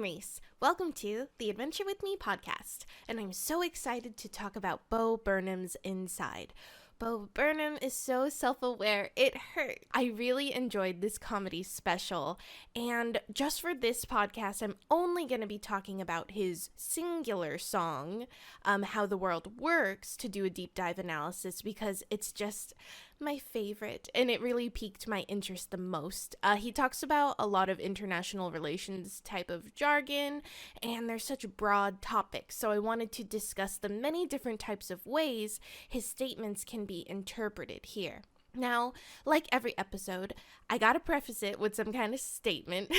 Reese. Welcome to the Adventure With Me podcast, and I'm so excited to talk about Bo Burnham's Inside. Bo Burnham is so self-aware, it hurt. I really enjoyed this comedy special, and just for this podcast, I'm only going to be talking about his singular song, How the World Works, to do a deep dive analysis, because it's just my favorite, and it really piqued my interest the most. He talks about a lot of international relations type of jargon, and they're such broad topics, so I wanted to discuss the many different types of ways his statements can be interpreted here. Now, like every episode, I gotta preface it with some kind of statement.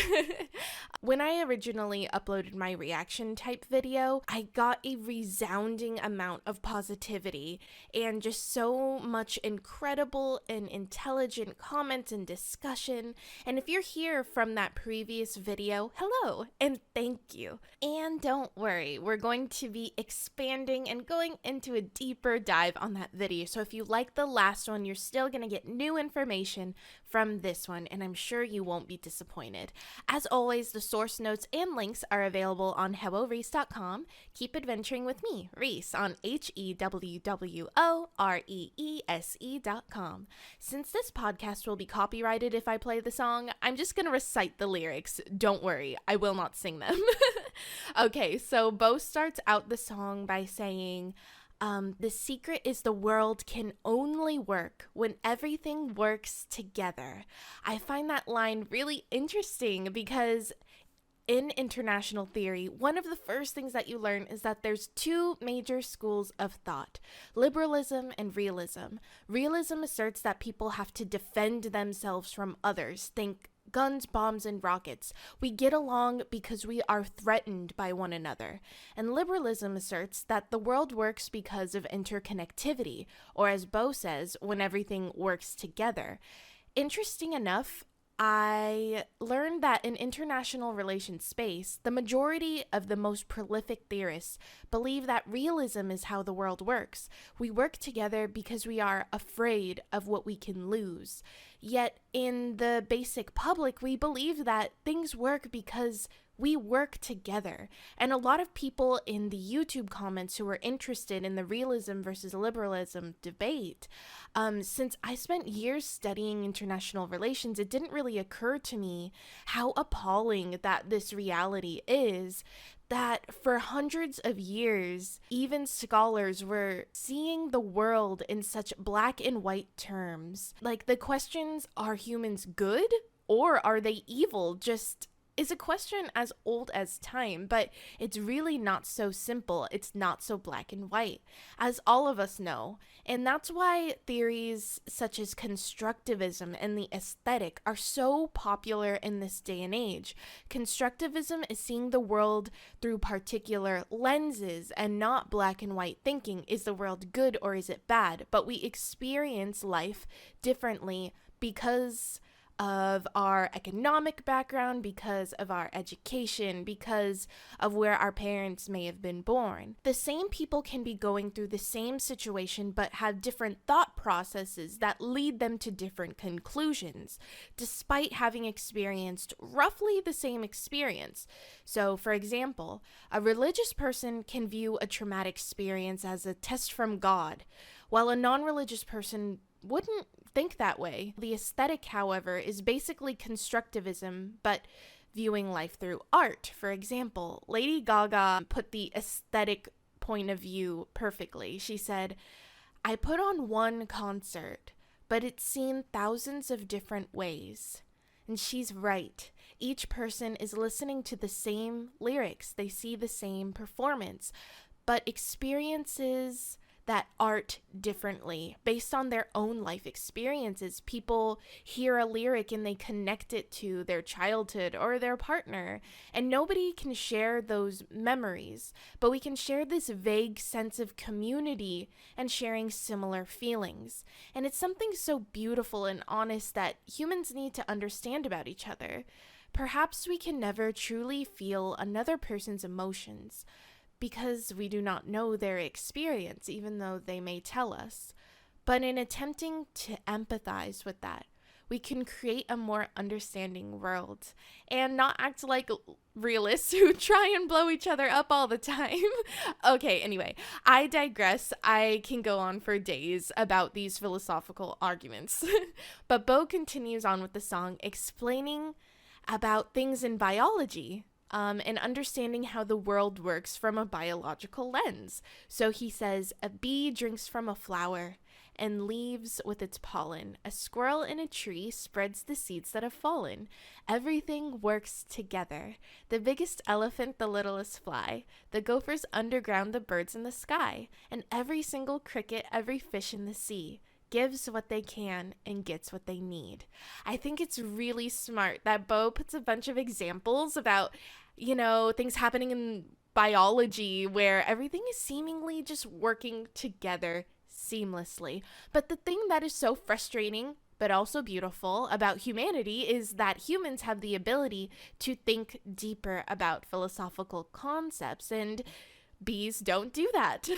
When I originally uploaded my reaction type video, I got a resounding amount of positivity and just so much incredible and intelligent comments and discussion. And if you're here from that previous video, hello and thank you. And don't worry, we're going to be expanding and going into a deeper dive on that video. So if you like the last one, you're still gonna get new information from this one, and I'm sure you won't be disappointed. As always, the source notes and links are available on helloreese.com. Keep adventuring with me, Reese, on HEWWOREESE.com. Since this podcast will be copyrighted if I play the song, I'm just gonna recite the lyrics. Don't worry, I will not sing them. Okay, so Bo starts out the song by saying, the secret is the world can only work when everything works together. I find that line really interesting because in international theory, one of the first things that you learn is that there's two major schools of thought, liberalism and realism. Realism asserts that people have to defend themselves from others. Think guns, bombs, and rockets. We get along because we are threatened by one another. And liberalism asserts that the world works because of interconnectivity, or as Bo says, when everything works together. Interesting enough, I learned that in international relations space, the majority of the most prolific theorists believe that realism is how the world works. We work together because we are afraid of what we can lose. Yet in the basic public, we believe that things work because we work together. And a lot of people in the YouTube comments who are interested in the realism versus liberalism debate, since I spent years studying international relations, it didn't really occur to me how appalling that this reality is, that for hundreds of years, even scholars were seeing the world in such black and white terms. Like the questions, are humans good or are they evil, just is a question as old as time, but it's really not so simple. It's not so black and white, as all of us know. And that's why theories such as constructivism and the aesthetic are so popular in this day and age. Constructivism is seeing the world through particular lenses and not black and white thinking. Is the world good or is it bad? But we experience life differently because of our economic background, because of our education, because of where our parents may have been born. The same people can be going through the same situation but have different thought processes that lead them to different conclusions, despite having experienced roughly the same experience. So, for example, a religious person can view a traumatic experience as a test from God, while a non-religious person wouldn't think that way. The aesthetic, however, is basically constructivism, but viewing life through art. For example, Lady Gaga put the aesthetic point of view perfectly. She said, "I put on one concert, but it's seen thousands of different ways." And she's right. Each person is listening to the same lyrics. They see the same performance, but experiences that art differently based on their own life experiences. People hear a lyric and they connect it to their childhood or their partner, and nobody can share those memories, but we can share this vague sense of community and sharing similar feelings. And it's something so beautiful and honest that humans need to understand about each other. Perhaps we can never truly feel another person's emotions, because we do not know their experience, even though they may tell us. But in attempting to empathize with that, we can create a more understanding world and not act like realists who try and blow each other up all the time. Okay, anyway, I digress. I can go on for days about these philosophical arguments. But Bo continues on with the song, explaining about things in biology. And understanding how the world works from a biological lens. So he says, a bee drinks from a flower and leaves with its pollen. A squirrel in a tree spreads the seeds that have fallen. Everything works together. The biggest elephant, the littlest fly. The gophers underground, the birds in the sky. And every single cricket, every fish in the sea gives what they can and gets what they need. I think it's really smart that Bo puts a bunch of examples about, things happening in biology where everything is seemingly just working together seamlessly. But the thing that is so frustrating but also beautiful about humanity is that humans have the ability to think deeper about philosophical concepts, and bees don't do that.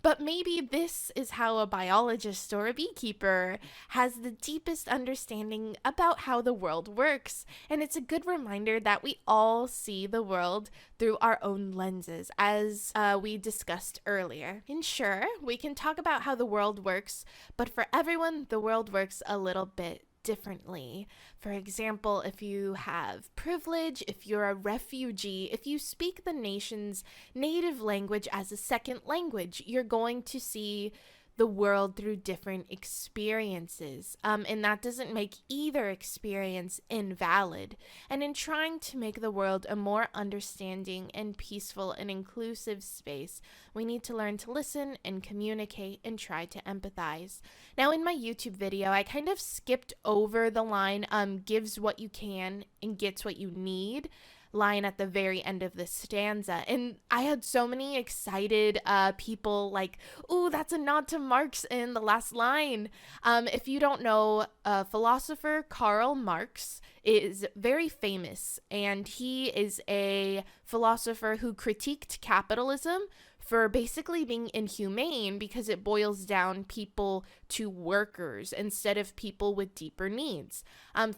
But maybe this is how a biologist or a beekeeper has the deepest understanding about how the world works. And it's a good reminder that we all see the world through our own lenses, as we discussed earlier. And sure, we can talk about how the world works, but for everyone, the world works a little bit differently. For example, if you have privilege, if you're a refugee, if you speak the nation's native language as a second language, you're going to see the world through different experiences. And that doesn't make either experience invalid. And in trying to make the world a more understanding and peaceful and inclusive space, we need to learn to listen and communicate and try to empathize. Now, in my YouTube video, I kind of skipped over the line, gives what you can and gets what you need line at the very end of the stanza. And I had so many excited people like, ooh, that's a nod to Marx in the last line. If you don't know, philosopher Karl Marx is very famous, and he is a philosopher who critiqued capitalism for basically being inhumane because it boils down people to workers instead of people with deeper needs.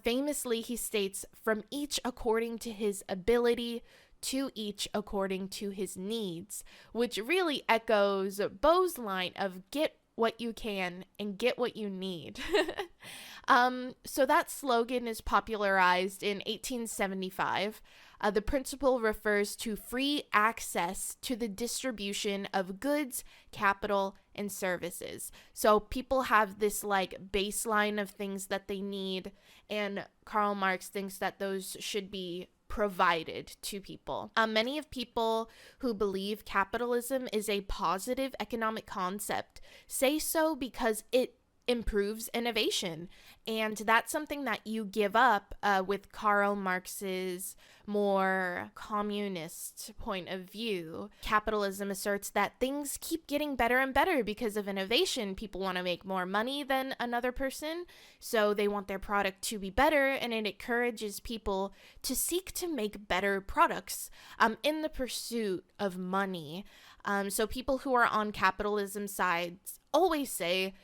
Famously, he states, from each according to his ability, to each according to his needs, which really echoes Bo's line of get what you can and get what you need. So that slogan is popularized in 1875. The principle refers to free access to the distribution of goods, capital, and services. So people have this baseline of things that they need, and Karl Marx thinks that those should be provided to people. Many of people who believe capitalism is a positive economic concept say so because it improves innovation. And that's something that you give up with Karl Marx's more communist point of view. Capitalism asserts that things keep getting better and better because of innovation. People want to make more money than another person, so they want their product to be better, and it encourages people to seek to make better products in the pursuit of money. So people who are on capitalism sides always say,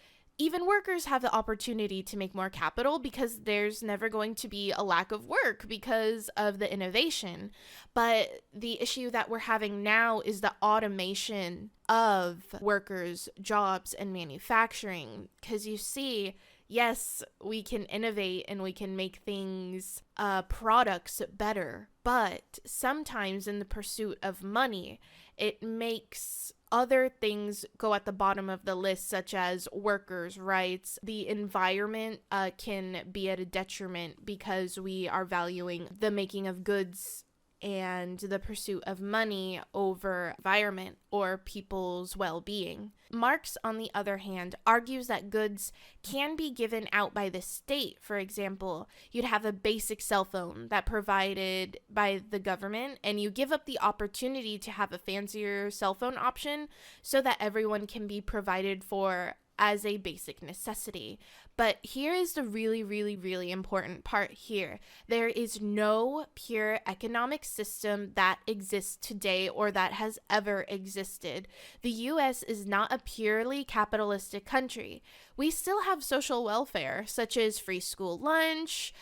even workers have the opportunity to make more capital because there's never going to be a lack of work because of the innovation. But the issue that we're having now is the automation of workers, jobs, and manufacturing. Because you see, yes, we can innovate and we can make things, products better. But sometimes in the pursuit of money, it makes other things go at the bottom of the list, such as workers' rights. The environment can be at a detriment because we are valuing the making of goods and the pursuit of money over environment or people's well-being. Marx, on the other hand, argues that goods can be given out by the state. For example, you'd have a basic cell phone that provided by the government, and you give up the opportunity to have a fancier cell phone option so that everyone can be provided for as a basic necessity. But here is the really, really, really important part here. There is no pure economic system that exists today or that has ever existed. The US is not a purely capitalistic country. We still have social welfare, such as free school lunch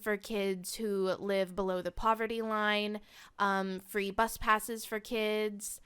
for kids who live below the poverty line, free bus passes for kids,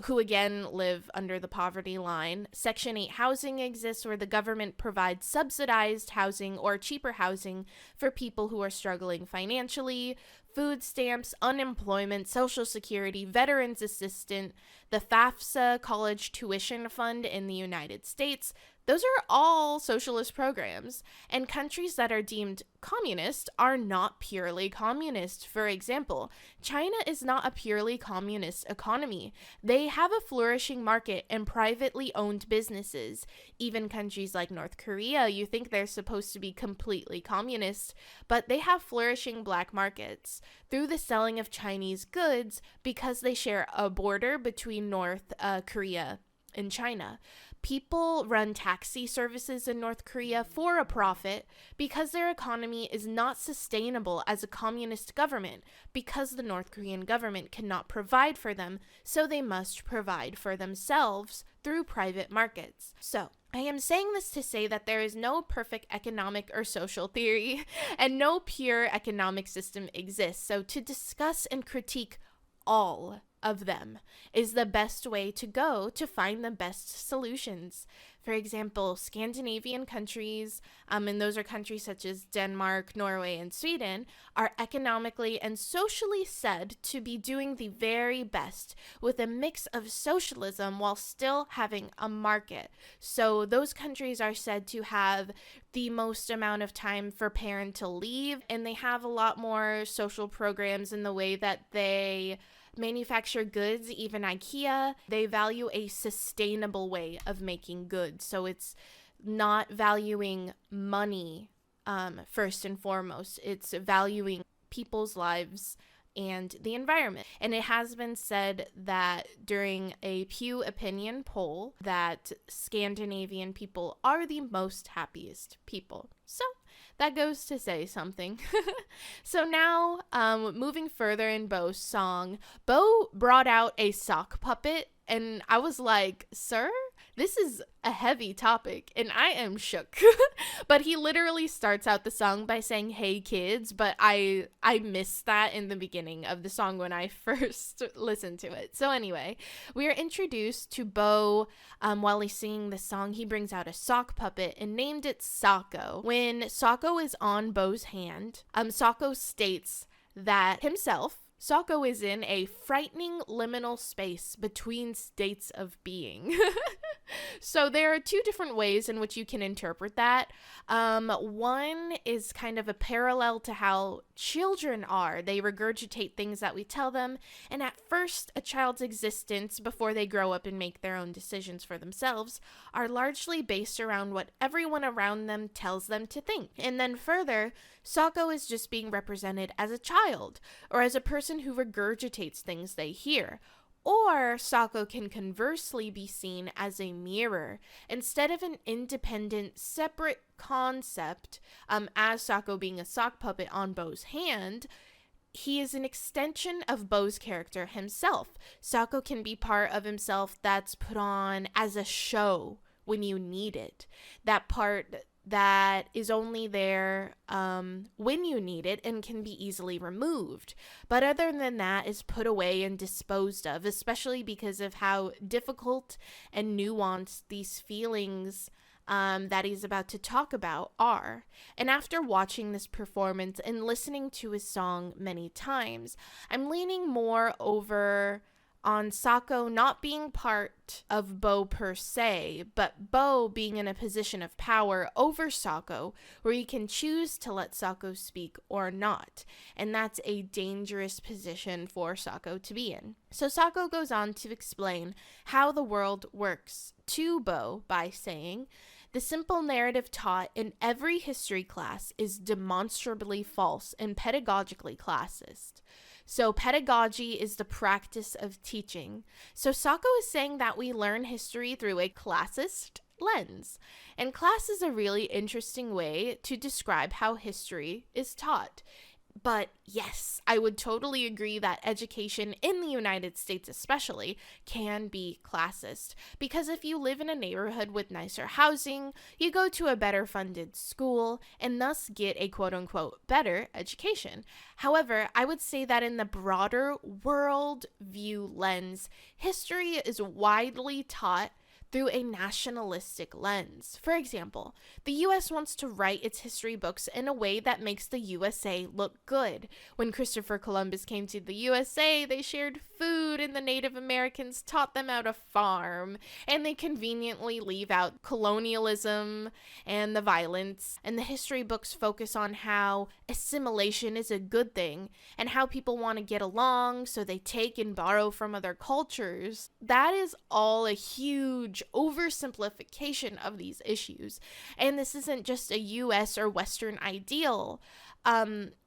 who again live under the poverty line. Section 8 housing exists where the government provides subsidized housing or cheaper housing for people who are struggling financially. Food stamps, unemployment, Social Security, Veterans Assistance, the FAFSA college tuition fund in the United States. Those are all socialist programs, and countries that are deemed communist are not purely communist. For example, China is not a purely communist economy. They have a flourishing market and privately owned businesses. Even countries like North Korea, you think they're supposed to be completely communist, but they have flourishing black markets through the selling of Chinese goods because they share a border between North Korea and China. People run taxi services in North Korea for a profit because their economy is not sustainable as a communist government, because the North Korean government cannot provide for them, so they must provide for themselves through private markets. So, I am saying this to say that there is no perfect economic or social theory, and no pure economic system exists. So, to discuss and critique all of them is the best way to go to find the best solutions. For example, Scandinavian countries, and those are countries such as Denmark, Norway, and Sweden, are economically and socially said to be doing the very best with a mix of socialism while still having a market. So those countries are said to have the most amount of time for parental leave, and they have a lot more social programs in the way that they manufacture goods. Even IKEA, they value a sustainable way of making goods. So it's not valuing money first and foremost. It's valuing people's lives and the environment. And it has been said that during a Pew Opinion poll that Scandinavian people are the most happiest people. So that goes to say something. So now, moving further in Bo's song, Bo brought out a sock puppet, and I was like, sir, this is a heavy topic, and I am shook. But he literally starts out the song by saying, "Hey kids," but I missed that in the beginning of the song when I first listened to it. So anyway, we are introduced to Bo while he's singing the song. He brings out a sock puppet and named it Socko. When Socko is on Bo's hand, Socko states that himself, Socko is in a frightening liminal space between states of being. So there are two different ways in which you can interpret that. One is kind of a parallel to how children are. They regurgitate things that we tell them, and at first, a child's existence, before they grow up and make their own decisions for themselves, are largely based around what everyone around them tells them to think. And then further, Socko is just being represented as a child, or as a person who regurgitates things they hear. Or Socko can conversely be seen as a mirror. Instead of an independent, separate concept, as Socko being a sock puppet on Bo's hand, he is an extension of Bo's character himself. Socko can be part of himself that's put on as a show when you need it. That part that is only there when you need it and can be easily removed. But other than that, is put away and disposed of, especially because of how difficult and nuanced these feelings that he's about to talk about are. And after watching this performance and listening to his song many times, I'm leaning more over on Socko not being part of Bo per se, but Bo being in a position of power over Socko, where he can choose to let Socko speak or not. And that's a dangerous position for Socko to be in. So Socko goes on to explain how the world works to Bo by saying, "The simple narrative taught in every history class is demonstrably false and pedagogically classist." So pedagogy is the practice of teaching. So Socko is saying that we learn history through a classist lens. And class is a really interesting way to describe how history is taught. But yes, I would totally agree that education in the United States especially can be classist. Because if you live in a neighborhood with nicer housing, you go to a better funded school and thus get a quote unquote better education. However, I would say that in the broader world view lens, history is widely taught through a nationalistic lens. For example, the US wants to write its history books in a way that makes the USA look good. When Christopher Columbus came to the USA, they shared food and the Native Americans taught them how to farm, and they conveniently leave out colonialism and the violence, and the history books focus on how assimilation is a good thing and how people want to get along, so they take and borrow from other cultures. That is all a huge oversimplification of these issues, and this isn't just a US or Western ideal,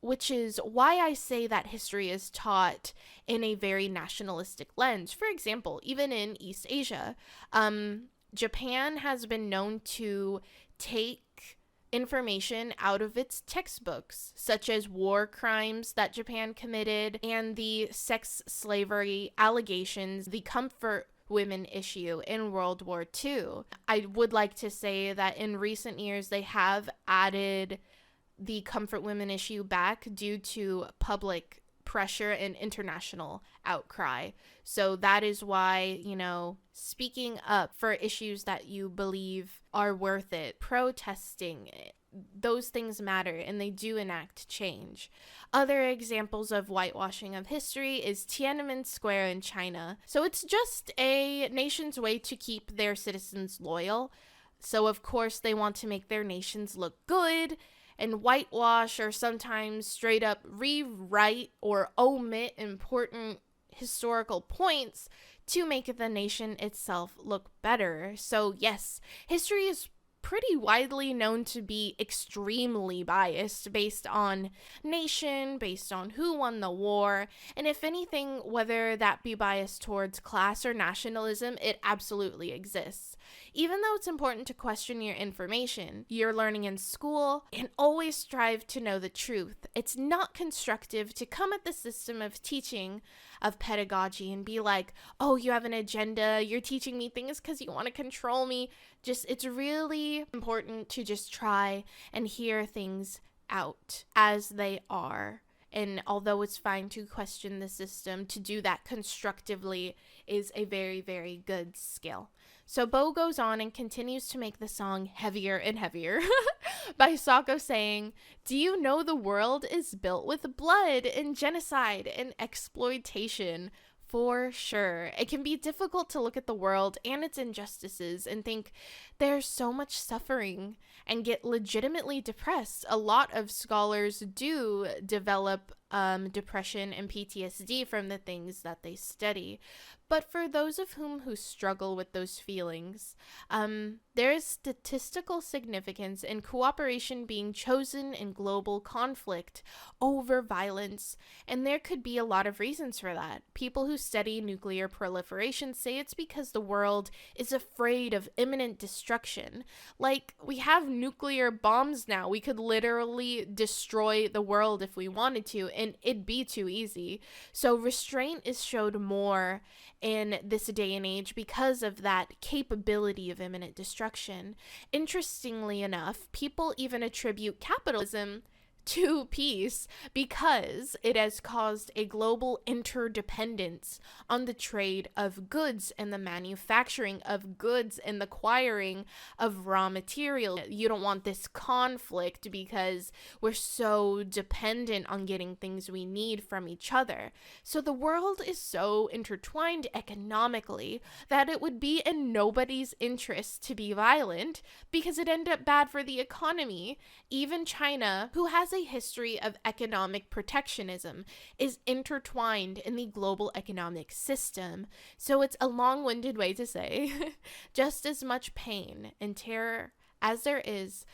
which is why I say that history is taught in a very nationalistic lens. For example, even in East Asia, Japan has been known to take information out of its textbooks, such as war crimes that Japan committed and the sex slavery allegations, the comfort women issue in World War II. I would like to say that in recent years they have added the comfort women issue back due to public pressure and international outcry. So that is why, speaking up for issues that you believe are worth it, protesting, those things matter and they do enact change. Other examples of whitewashing of history is Tiananmen Square in China. So it's just a nation's way to keep their citizens loyal. So of course they want to make their nations look good and whitewash or sometimes straight up rewrite or omit important historical points to make the nation itself look better. So yes, history is pretty widely known to be extremely biased based on nation, based on who won the war, and if anything, whether that be biased towards class or nationalism, it absolutely exists. Even though it's important to question your information you're learning in school, and always strive to know the truth, it's not constructive to come at the system of teaching of pedagogy and be like, oh, you have an agenda, you're teaching me things because you want to control me. It's really important to just try and hear things out as they are. And although it's fine to question the system, to do that constructively is a very, very good skill. So Bo goes on and continues to make the song heavier and heavier by Socko saying, "Do you know the world is built with blood and genocide and exploitation?" For sure. It can be difficult to look at the world and its injustices and think there's so much suffering and get legitimately depressed. A lot of scholars do develop depression and PTSD from the things that they study. But for those of who struggle with those feelings, there is statistical significance in cooperation being chosen in global conflict over violence, and there could be a lot of reasons for that. People who study nuclear proliferation say it's because the world is afraid of imminent destruction. Like, we have nuclear bombs now. We could literally destroy the world if we wanted to, and it'd be too easy. So restraint is showed more in this day and age because of that capability of imminent destruction. Interestingly enough, people even attribute capitalism to peace because it has caused a global interdependence on the trade of goods and the manufacturing of goods and the acquiring of raw material. You don't want this conflict because we're so dependent on getting things we need from each other. So the world is so intertwined economically that it would be in nobody's interest to be violent because it'd end up bad for the economy. Even China, who has a history of economic protectionism, is intertwined in the global economic system. So it's a long-winded way to say just as much pain and terror as there is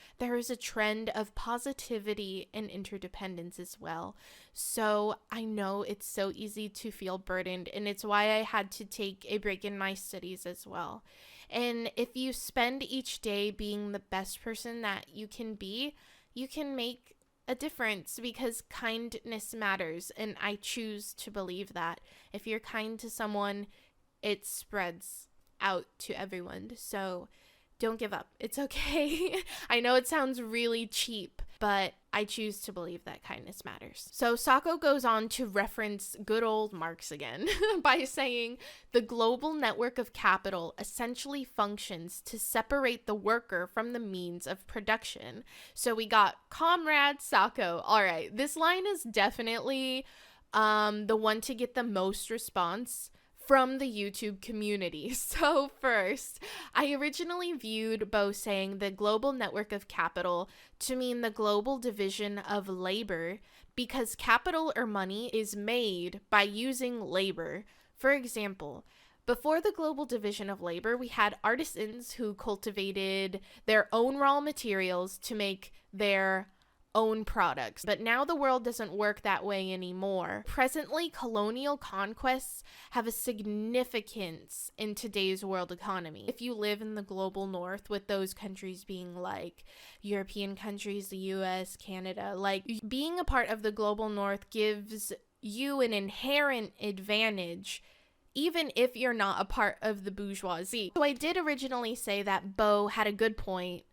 a trend of positivity and interdependence as well. So I know it's so easy to feel burdened, and it's why I had to take a break in my studies as well. And if you spend each day being the best person that you can be, you can make a difference, because kindness matters, and I choose to believe that. If you're kind to someone, it spreads out to everyone. So don't give up. It's okay. I know it sounds really cheap, but I choose to believe that kindness matters. So Socko goes on to reference good old Marx again by saying the global network of capital essentially functions to separate the worker from the means of production. So we got Comrade Socko. All right, this line is definitely the one to get the most response from the YouTube community. So first, I originally viewed Bo saying the global network of capital to mean the global division of labor, because capital or money is made by using labor. For example, before the global division of labor, we had artisans who cultivated their own raw materials to make their own products. But now the world doesn't work that way anymore. Presently, colonial conquests have a significance in today's world economy. If you live in the global north, with those countries being like European countries, the US, Canada, like being a part of the global north gives you an inherent advantage even if you're not a part of the bourgeoisie. So I did originally say that Bo had a good point,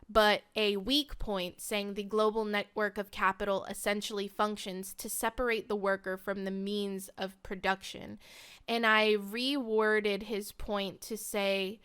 but a weak point, saying the global network of capital essentially functions to separate the worker from the means of production. And I reworded his point to say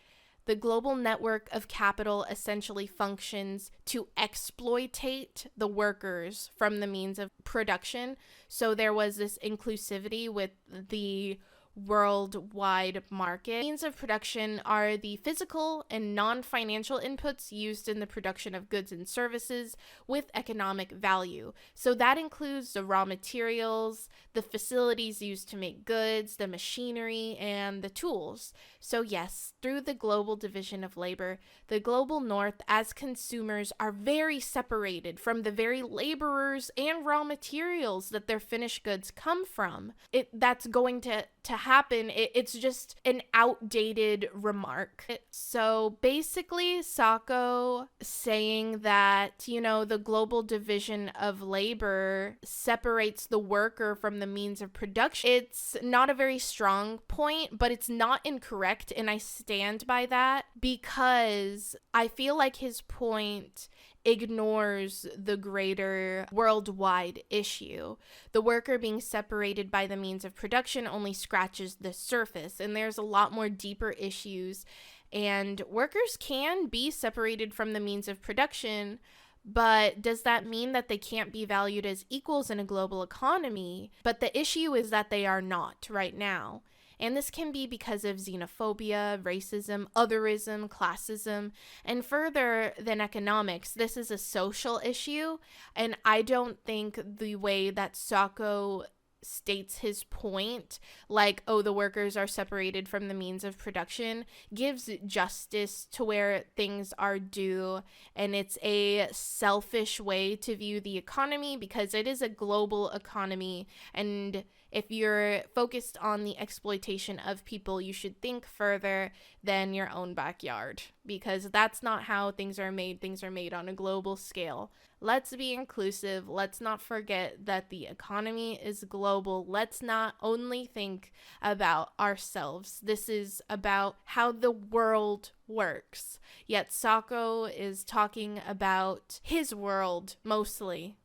the global network of capital essentially functions to exploitate the workers from the means of production. So there was this inclusivity with the worldwide market. Means of production are the physical and non-financial inputs used in the production of goods and services with economic value. So that includes the raw materials, the facilities used to make goods, the machinery, and the tools. So yes, through the global division of labor, the global north as consumers are very separated from the very laborers and raw materials that their finished goods come from. That's going to happen. It's just an outdated remark. So basically, Socko saying that, the global division of labor separates the worker from the means of production. It's not a very strong point, but it's not incorrect, and I stand by that because I feel like his point ignores the greater worldwide issue. The worker being separated by the means of production only scratches the surface, and there's a lot more deeper issues, and workers can be separated from the means of production, but does that mean that they can't be valued as equals in a global economy? But the issue is that they are not right now. And this can be because of xenophobia, racism, otherism, classism, and further than economics, this is a social issue. And I don't think the way that Socko states his point, like, oh, the workers are separated from the means of production, gives justice to where things are due. And it's a selfish way to view the economy because it is a global economy. And if you're focused on the exploitation of people, you should think further than your own backyard, because that's not how things are made. Things are made on a global scale. Let's be inclusive. Let's not forget that the economy is global. Let's not only think about ourselves. This is about how the world works. Yet Socko is talking about his world mostly.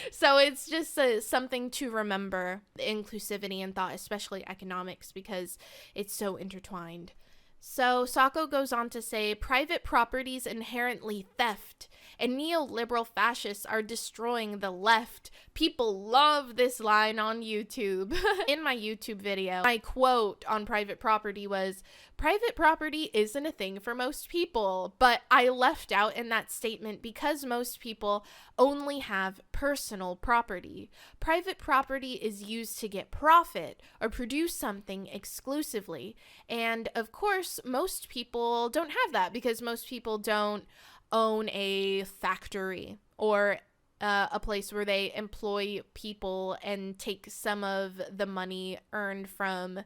So it's just something to remember, inclusivity and thought, especially economics, because it's so intertwined. So Socko goes on to say, private property is inherently theft, and neoliberal fascists are destroying the left. People love this line on YouTube. In my YouTube video, my quote on private property was, private property isn't a thing for most people, but I left out in that statement because most people only have personal property. Private property is used to get profit or produce something exclusively. And of course, most people don't have that because most people don't own a factory or a place where they employ people and take some of the money earned from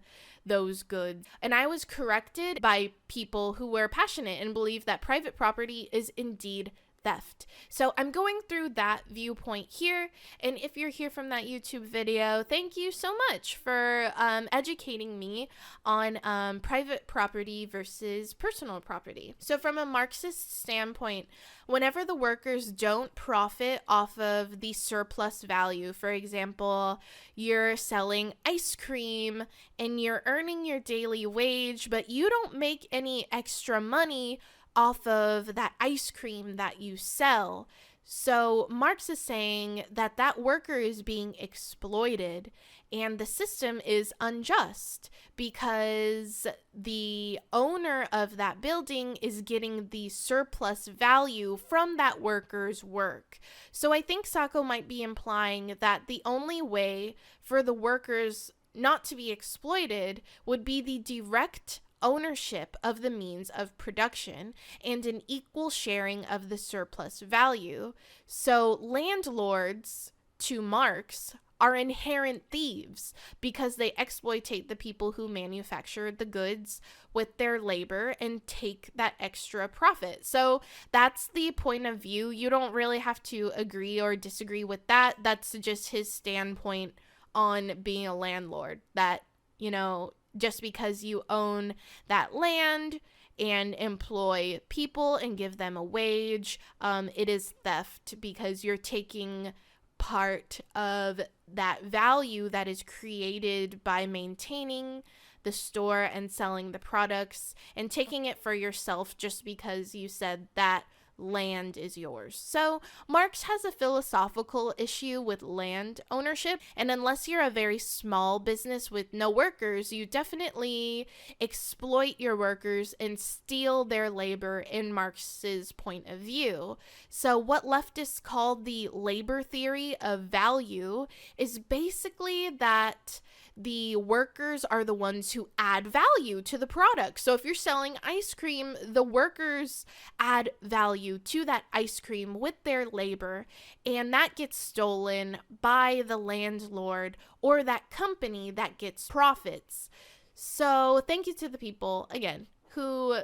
those goods. And I was corrected by people who were passionate and believe that private property is indeed theft. So I'm going through that viewpoint here, and if you're here from that YouTube video, thank you so much for educating me on private property versus personal property. So from a Marxist standpoint, whenever the workers don't profit off of the surplus value, for example, you're selling ice cream and you're earning your daily wage, but you don't make any extra money off of that ice cream that you sell. So Marx is saying that that worker is being exploited and the system is unjust because the owner of that building is getting the surplus value from that worker's work. So I think Socko might be implying that the only way for the workers not to be exploited would be the direct ownership of the means of production and an equal sharing of the surplus value. So landlords, to Marx, are inherent thieves because they exploitate the people who manufacture the goods with their labor and take that extra profit. So that's the point of view. You don't really have to agree or disagree with that. That's just his standpoint on being a landlord, that, you know, just because you own that land and employ people and give them a wage, it is theft because you're taking part of that value that is created by maintaining the store and selling the products and taking it for yourself just because you said that land is yours. So Marx has a philosophical issue with land ownership, and unless you're a very small business with no workers, you definitely exploit your workers and steal their labor in Marx's point of view. So what leftists call the labor theory of value is basically that the workers are the ones who add value to the product. So if you're selling ice cream, the workers add value to that ice cream with their labor, and that gets stolen by the landlord or that company that gets profits. So thank you to the people, again, who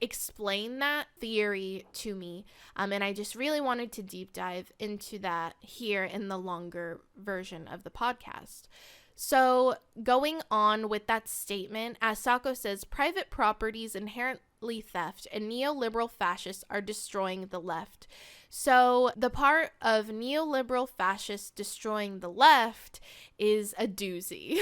explain that theory to me. And I just really wanted to deep dive into that here in the longer version of the podcast. So going on with that statement, as Socko says, private property is inherently theft and neoliberal fascists are destroying the left. So the part of neoliberal fascists destroying the left is a doozy.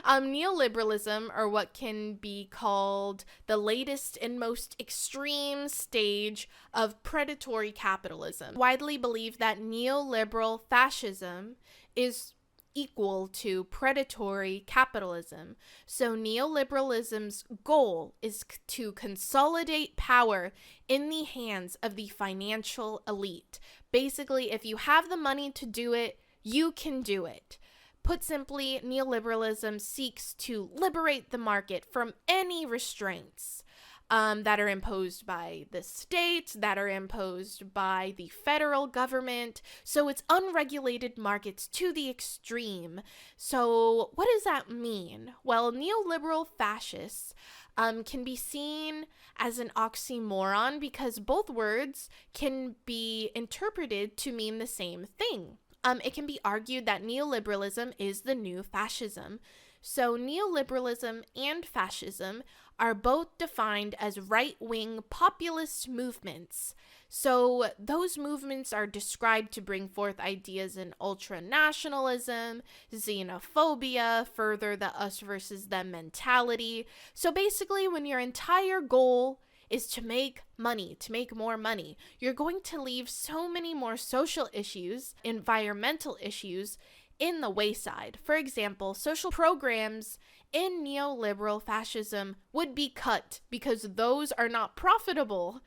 Neoliberalism, or what can be called the latest and most extreme stage of predatory capitalism, widely believed that neoliberal fascism is equal to predatory capitalism. So neoliberalism's goal is to consolidate power in the hands of the financial elite. Basically, if you have the money to do it, you can do it. Put simply, neoliberalism seeks to liberate the market from any restraints that are imposed by the state, that are imposed by the federal government. So it's unregulated markets to the extreme. So what does that mean? Well, neoliberal fascists can be seen as an oxymoron because both words can be interpreted to mean the same thing. It can be argued that neoliberalism is the new fascism. So neoliberalism and fascism are both defined as right-wing populist movements. So those movements are described to bring forth ideas in ultranationalism, xenophobia, further the us versus them mentality. So basically, when your entire goal is to make money, to make more money, you're going to leave so many more social issues, environmental issues, in the wayside. For example, social programs in neoliberal fascism would be cut because those are not profitable.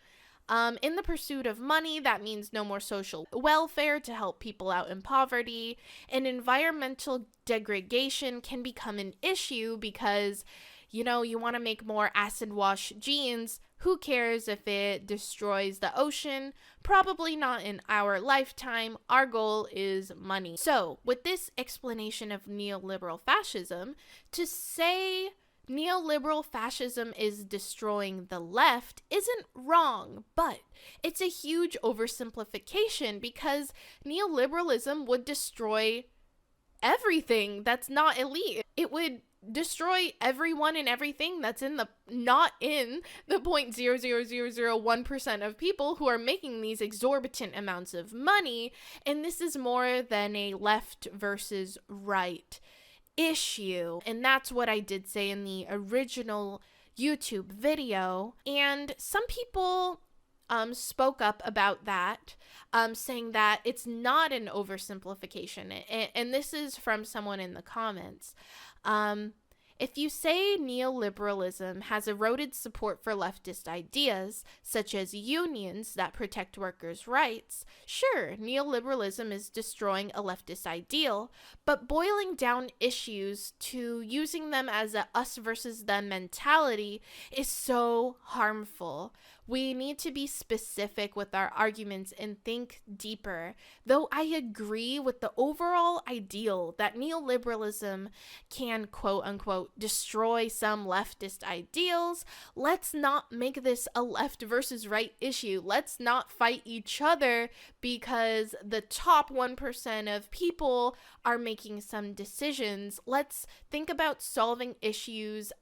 In the pursuit of money, that means no more social welfare to help people out in poverty, and environmental degradation can become an issue because, you want to make more acid wash jeans. Who cares if it destroys the ocean? Probably not in our lifetime. Our goal is money. So, with this explanation of neoliberal fascism, to say neoliberal fascism is destroying the left isn't wrong, but it's a huge oversimplification because neoliberalism would destroy everything that's not elite. It would destroy everyone and everything that's not in the 0.00001% of people who are making these exorbitant amounts of money, and this is more than a left versus right issue. And that's what I did say in the original YouTube video, and some people spoke up about that, saying that it's not an oversimplification, and this is from someone in the comments. If you say neoliberalism has eroded support for leftist ideas, such as unions that protect workers' rights, sure, neoliberalism is destroying a leftist ideal, but boiling down issues to using them as a us versus them mentality is so harmful. We need to be specific with our arguments and think deeper. Though I agree with the overall ideal that neoliberalism can, quote unquote, destroy some leftist ideals, let's not make this a left versus right issue. Let's not fight each other because the top 1% of people are making some decisions. Let's think about solving issues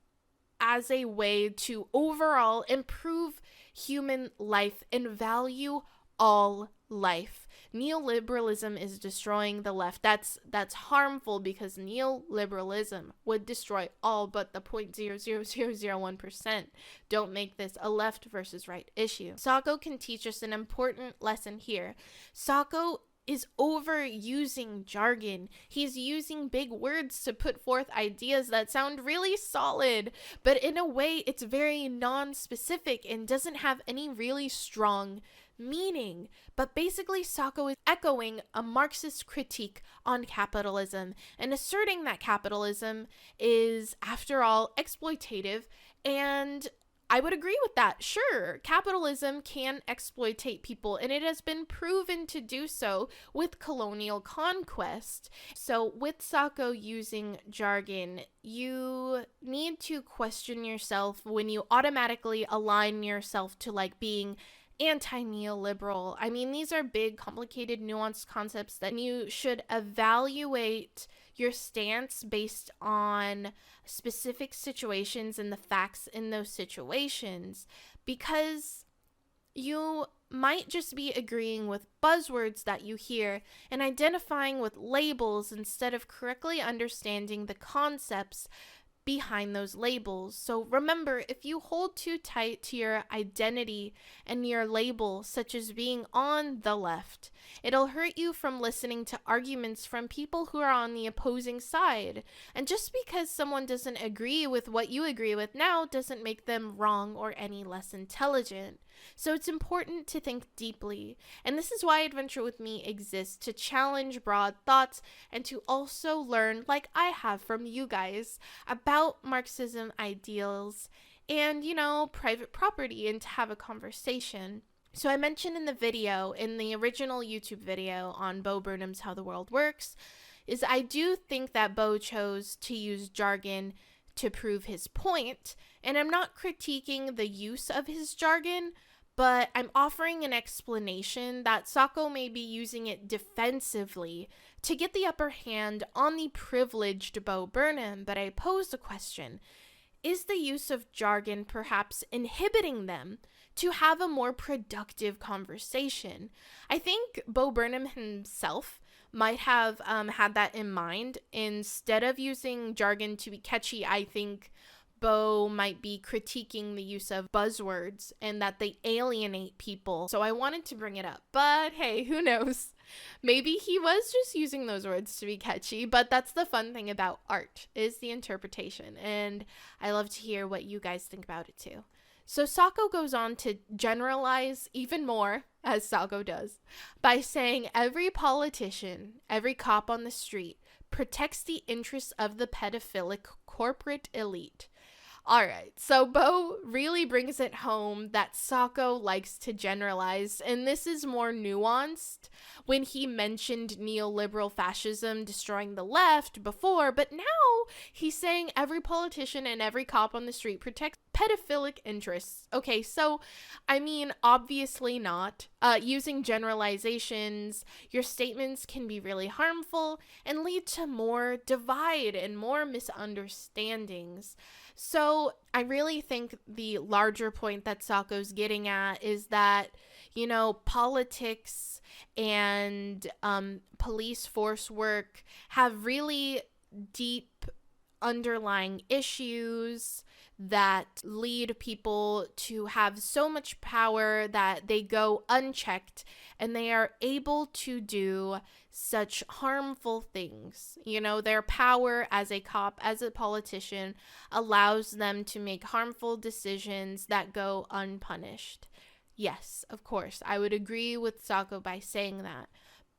as a way to overall improve human life and value all life. Neoliberalism is destroying the left. That's harmful because neoliberalism would destroy all but the 0.00001%. Don't make this a left versus right issue. Socko can teach us an important lesson here. Socko is overusing jargon. He's using big words to put forth ideas that sound really solid, but in a way it's very non-specific and doesn't have any really strong meaning. But basically, Socko is echoing a Marxist critique on capitalism and asserting that capitalism is, after all, exploitative, and I would agree with that. Sure, capitalism can exploitate people, and it has been proven to do so with colonial conquest. So with Socko using jargon, you need to question yourself when you automatically align yourself to being anti-neoliberal. I mean, these are big, complicated, nuanced concepts that you should evaluate your stance based on specific situations and the facts in those situations, because you might just be agreeing with buzzwords that you hear and identifying with labels instead of correctly understanding the concepts behind those labels. So remember, if you hold too tight to your identity and your label, such as being on the left, it'll hurt you from listening to arguments from people who are on the opposing side. And just because someone doesn't agree with what you agree with now doesn't make them wrong or any less intelligent. So it's important to think deeply. And this is why Adventure with Me exists, to challenge broad thoughts and to also learn, like I have from you guys, about Marxism ideals and, private property, and to have a conversation. So I mentioned in the original YouTube video on Bo Burnham's How the World Works, is I do think that Bo chose to use jargon to prove his point, and I'm not critiquing the use of his jargon, but I'm offering an explanation that Socko may be using it defensively to get the upper hand on the privileged Bo Burnham. But I posed a question: is the use of jargon perhaps inhibiting them to have a more productive conversation? I think Bo Burnham himself might have had that in mind. Instead of using jargon to be catchy, I think Bo might be critiquing the use of buzzwords and that they alienate people. So I wanted to bring it up. But hey, who knows? Maybe he was just using those words to be catchy, but that's the fun thing about art, is the interpretation. And I love to hear what you guys think about it too. So Socko goes on to generalize even more, as Socko does, by saying every politician, every cop on the street, protects the interests of the pedophilic corporate elite. All right, so Bo really brings it home that Socko likes to generalize, and this is more nuanced when he mentioned neoliberal fascism destroying the left before, but now he's saying every politician and every cop on the street protects pedophilic interests. Okay, so, I mean, obviously not. Using generalizations, your statements can be really harmful and lead to more divide and more misunderstandings. So I really think the larger point that Socko's getting at is that, politics and police force work have really deep underlying issues that lead people to have so much power that they go unchecked and they are able to do such harmful things. Their power as a cop, as a politician, allows them to make harmful decisions that go unpunished. Yes, of course, I would agree with Socko by saying that.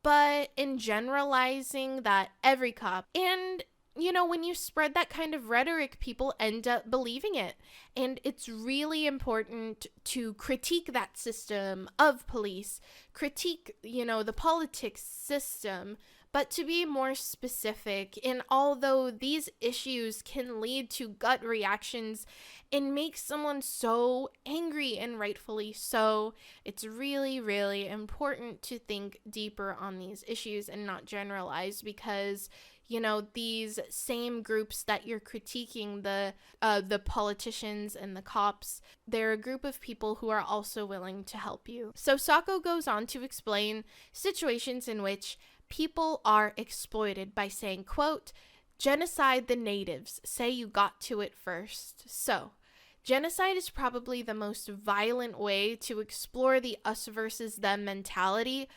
But in generalizing that every cop, and when you spread that kind of rhetoric, people end up believing it. And it's really important to critique that system of police, critique, the politics system, but to be more specific. And although these issues can lead to gut reactions and make someone so angry, and rightfully so, it's really, really important to think deeper on these issues and not generalize, because these same groups that you're critiquing, the politicians and the cops, they're a group of people who are also willing to help you. So Socko goes on to explain situations in which people are exploited by saying, quote, "Genocide the natives, say you got to it first." So genocide is probably the most violent way to explore the us versus them mentality,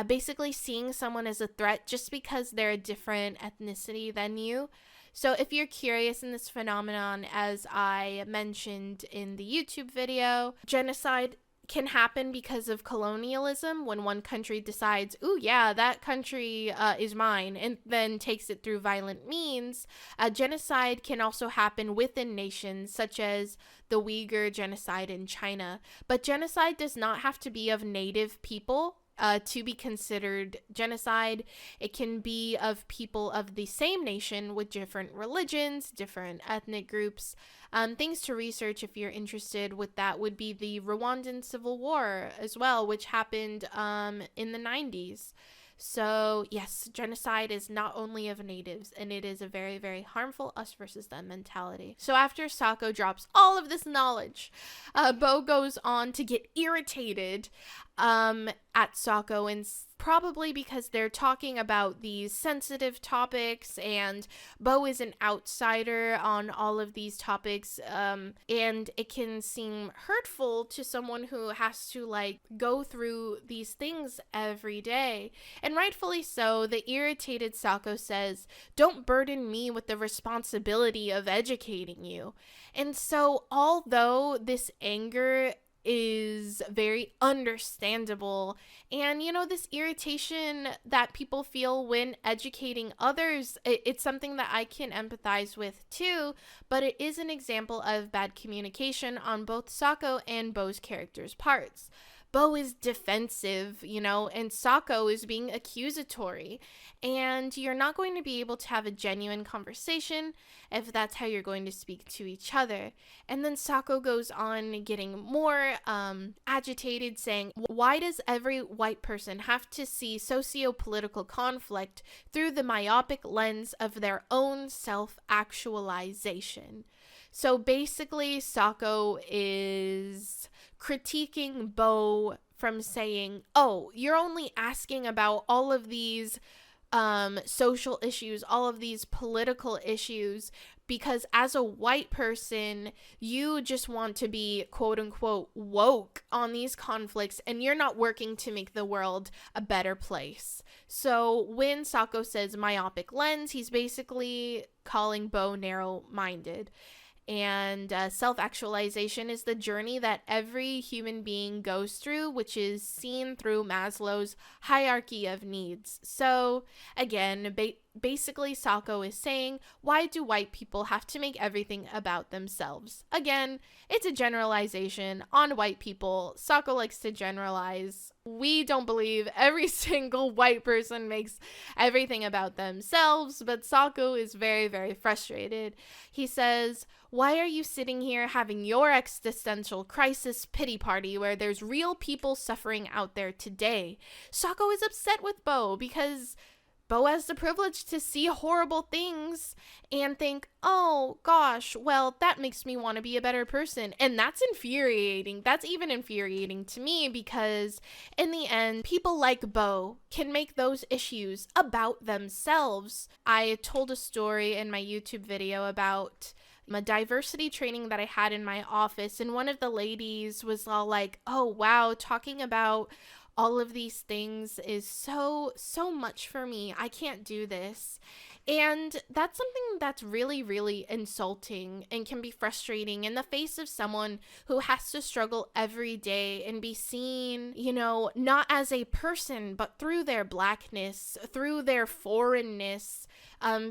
basically seeing someone as a threat just because they're a different ethnicity than you. So if you're curious in this phenomenon, as I mentioned in the YouTube video, genocide can happen because of colonialism, when one country decides, ooh, yeah, that country is mine, and then takes it through violent means. Genocide can also happen within nations, such as the Uyghur genocide in China. But genocide does not have to be of native people to be considered genocide. It can be of people of the same nation with different religions, different ethnic groups. Things to research if you're interested with that would be the Rwandan Civil War as well, which happened in the 90s. So yes, genocide is not only of natives, and it is a very, very harmful us versus them mentality. So after Socko drops all of this knowledge, Bo goes on to get irritated at Socko, and probably because they're talking about these sensitive topics, and Bo is an outsider on all of these topics, and it can seem hurtful to someone who has to go through these things every day. And rightfully so, the irritated Socko says, "Don't burden me with the responsibility of educating you." And so although this anger is very understandable, and this irritation that people feel when educating others, it's something that I can empathize with too, but it is an example of bad communication on both Socko and Bo's characters' parts. Bo is defensive, and Socko is being accusatory, and you're not going to be able to have a genuine conversation if that's how you're going to speak to each other. And then Socko goes on getting more agitated, saying, "Why does every white person have to see socio-political conflict through the myopic lens of their own self-actualization?" So basically, Socko is critiquing Bo from saying, "Oh, you're only asking about all of these social issues, all of these political issues, because as a white person, you just want to be quote unquote woke on these conflicts, and you're not working to make the world a better place. So when Socko says myopic lens, he's basically calling Bo narrow-minded. And self-actualization is the journey that every human being goes through, which is seen through Maslow's hierarchy of needs. So again, basically Socko is saying, why do white people have to make everything about themselves? Again, it's a generalization on white people. Socko likes to generalize. We don't believe every single white person makes everything about themselves, but Socko is very, very frustrated. He says, why are you sitting here having your existential crisis pity party where there's real people suffering out there today? Socko is upset with Bo because Bo has the privilege to see horrible things and think, oh gosh, well, that makes me want to be a better person. And that's infuriating. That's even infuriating to me because in the end, people like Bo can make those issues about themselves. I told a story in my YouTube video about a diversity training that I had in my office, and one of the ladies was all like, oh wow, talking about all of these things is so much for me. I can't do this. And that's something that's really, really insulting and can be frustrating in the face of someone who has to struggle every day and be seen, not as a person, but through their blackness, through their foreignness,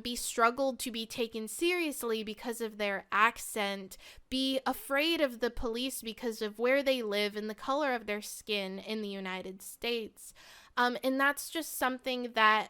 be struggled to be taken seriously because of their accent, be afraid of the police because of where they live and the color of their skin in the United States. And that's just something that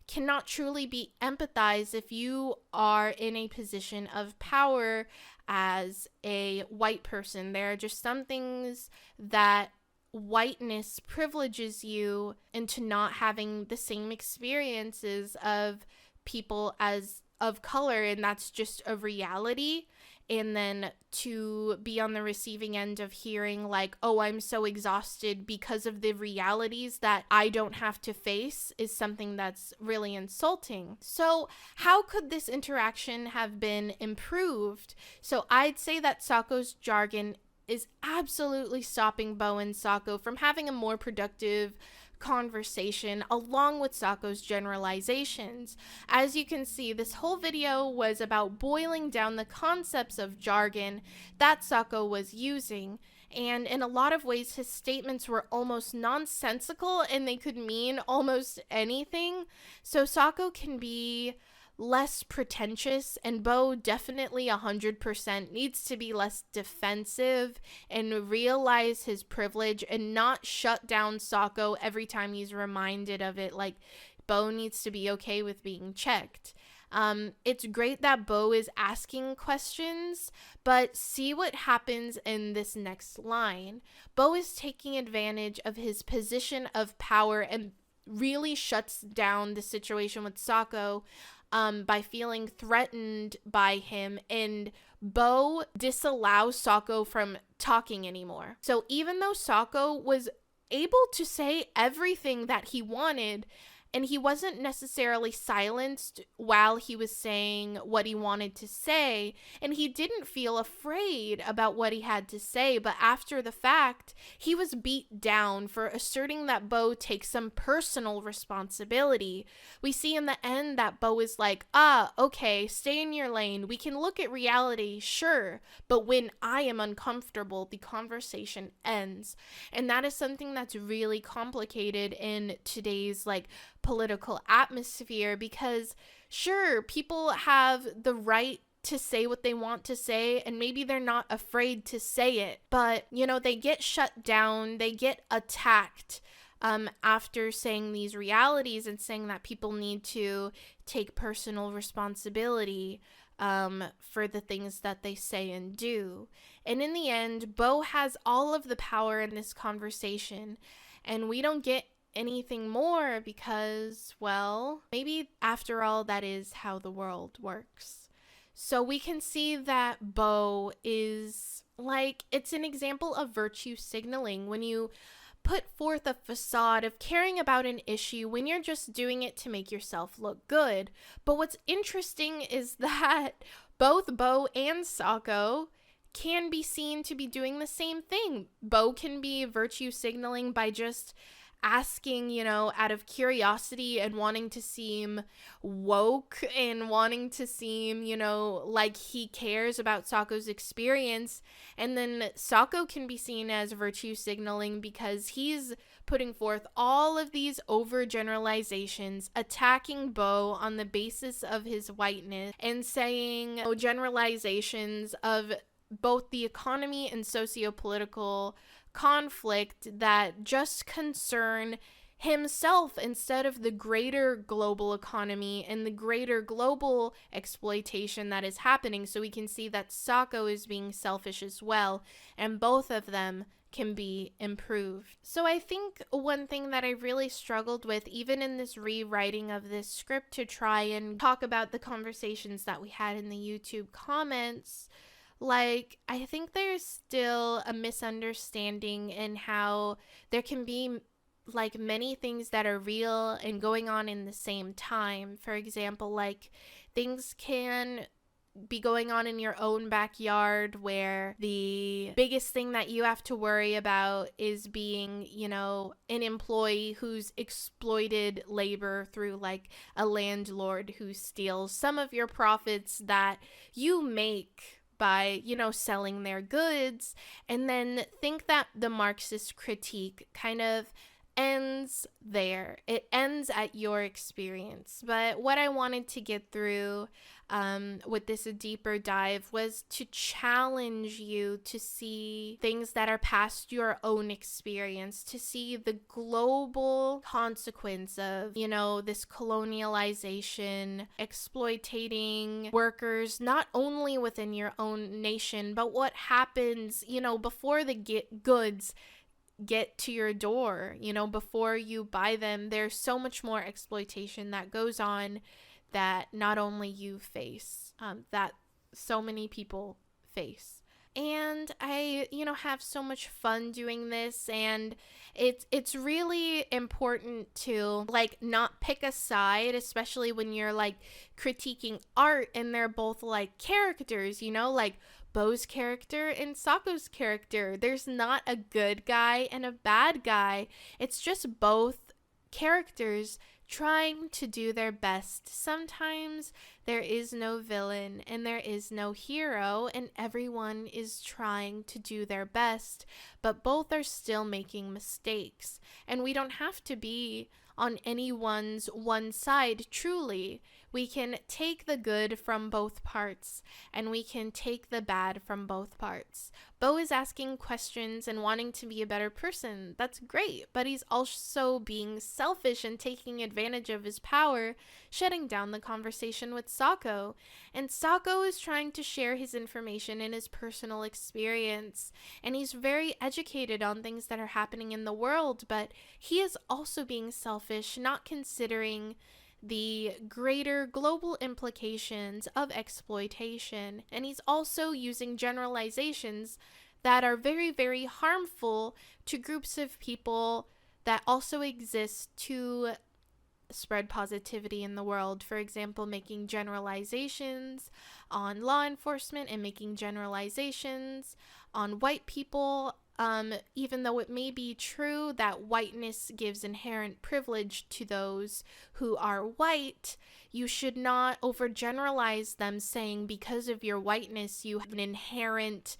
cannot truly be empathized if you are in a position of power as a white person. There are just some things that whiteness privileges you into not having the same experiences of people as of color, and that's just a reality. And then to be on the receiving end of hearing like, oh, I'm so exhausted because of the realities that I don't have to face is something that's really insulting. So how could this interaction have been improved? So I'd say that Socko's jargon is absolutely stopping Bo and Socko from having a more productive conversation along with Socko's generalizations. As you can see, this whole video was about boiling down the concepts of jargon that Socko was using, and in a lot of ways his statements were almost nonsensical and they could mean almost anything. So Socko can be less pretentious, and Bo definitely 100% needs to be less defensive and realize his privilege and not shut down Socko every time he's reminded of it. Like, Bo needs to be okay with being checked. It's great that Bo is asking questions, but see what happens in this next line. Bo is taking advantage of his position of power and really shuts down the situation with Socko by feeling threatened by him, and Bo disallows Socko from talking anymore. So even though Socko was able to say everything that he wanted, and he wasn't necessarily silenced while he was saying what he wanted to say, and he didn't feel afraid about what he had to say, but after the fact, he was beat down for asserting that Bo takes some personal responsibility. We see in the end that Bo is like, okay, stay in your lane. We can look at reality, sure, but when I am uncomfortable, the conversation ends. And that is something that's really complicated in today's, political atmosphere, because sure, people have the right to say what they want to say, and maybe they're not afraid to say it, but they get shut down, they get attacked after saying these realities and saying that people need to take personal responsibility for the things that they say and do. And in the end, Bo has all of the power in this conversation, and we don't get anything more because, well, maybe after all, that is how the world works. So we can see that Bo is it's an example of virtue signaling when you put forth a facade of caring about an issue when you're just doing it to make yourself look good. But what's interesting is that both Bo and Socko can be seen to be doing the same thing. Bo can be virtue signaling by just asking, out of curiosity and wanting to seem woke and wanting to seem, like he cares about Socko's experience. And then Socko can be seen as virtue signaling because he's putting forth all of these overgeneralizations, attacking Bo on the basis of his whiteness and saying generalizations of both the economy and socio-political conflict that just concern himself instead of the greater global economy and the greater global exploitation that is happening. So we can see that Socko is being selfish as well, and both of them can be improved. So I think one thing that I really struggled with, even in this rewriting of this script, to try and talk about the conversations that we had in the YouTube comments, I think there's still a misunderstanding in how there can be many things that are real and going on in the same time. For example, things can be going on in your own backyard where the biggest thing that you have to worry about is being, an employee who's exploited labor through a landlord who steals some of your profits that you make by, selling their goods, and then think that the Marxist critique kind of ends there. It ends at your experience. But what I wanted to get through with this deeper dive was to challenge you to see things that are past your own experience, to see the global consequence of, this colonialization, exploiting workers, not only within your own nation, but what happens, before the goods get to your door, before you buy them. There's so much more exploitation that goes on that not only you face, that so many people face. And I, have so much fun doing this, and it's really important to not pick a side, especially when you're critiquing art and they're both characters, Bo's character and Socko's character. There's not a good guy and a bad guy. It's just both characters trying to do their best. Sometimes there is no villain and there is no hero, and everyone is trying to do their best, but both are still making mistakes. And we don't have to be on anyone's one side, truly. We can take the good from both parts, and we can take the bad from both parts. Bo is asking questions and wanting to be a better person. That's great, but he's also being selfish and taking advantage of his power, shutting down the conversation with Socko. And Socko is trying to share his information and his personal experience, and he's very educated on things that are happening in the world, but he is also being selfish, not considering the greater global implications of exploitation. And he's also using generalizations that are very, very harmful to groups of people that also exist to spread positivity in the world. For example, making generalizations on law enforcement and making generalizations on white people. Even though it may be true that whiteness gives inherent privilege to those who are white, you should not overgeneralize them, saying because of your whiteness you have an inherent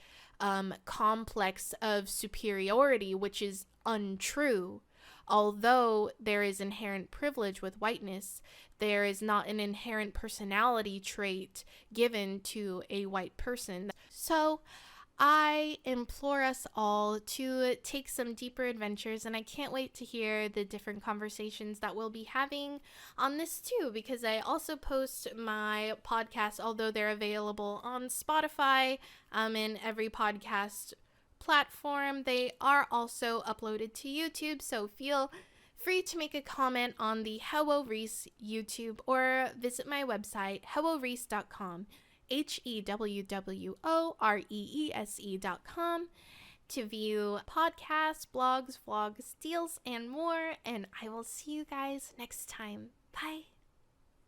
complex of superiority, which is untrue. Although there is inherent privilege with whiteness, there is not an inherent personality trait given to a white person. So I implore us all to take some deeper adventures, and I can't wait to hear the different conversations that we'll be having on this too, because I also post my podcasts, although they're available on Spotify, and every podcast platform. They are also uploaded to YouTube, so feel free to make a comment on the Hello Reese YouTube or visit my website, helloreese.com. HEWWOREESE.com to view podcasts, blogs, vlogs, deals, and more. And I will see you guys next time. Bye.